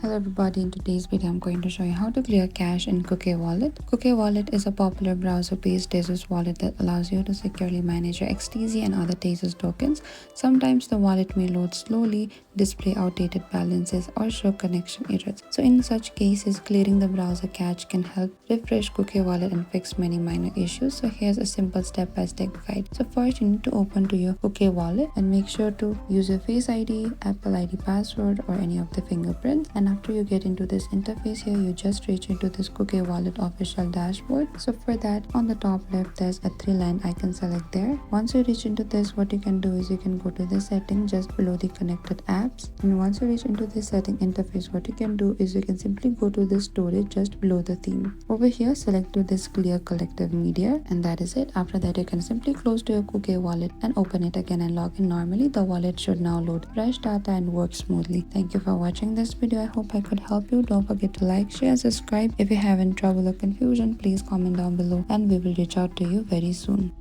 Hello everybody, in today's video I'm going to show you how to clear cache in Kukai Wallet. Kukai Wallet is a popular browser-based Tezos wallet that allows you to securely manage your XTZ and other Tezos tokens. Sometimes the wallet may load slowly, display outdated balances, or show connection errors. So in such cases, clearing the browser cache can help refresh Kukai Wallet and fix many minor issues. So here's a simple step-by-step guide. So first you need to open to your Kukai Wallet and make sure to use your Face ID, Apple ID password, or any of the fingerprints. And after you get into this interface here, you just reach into this Kukai Wallet official dashboard. So for that, on the top left there's a 3-line icon. Select there. Once you reach into this, what you can do is you can go to the setting just below the connected apps, and once you reach into the setting interface, what you can do is you can simply go to the storage just below the theme. Over here, select to this clear collective media, and that is it. After that, you can simply close to your Kukai Wallet and open it again and log in normally. The wallet should now load fresh data and work smoothly. Thank you for watching this video. I hope I could help you. Don't forget to like, share, subscribe. If you have any trouble or confusion, please comment down below and we will reach out to you very soon.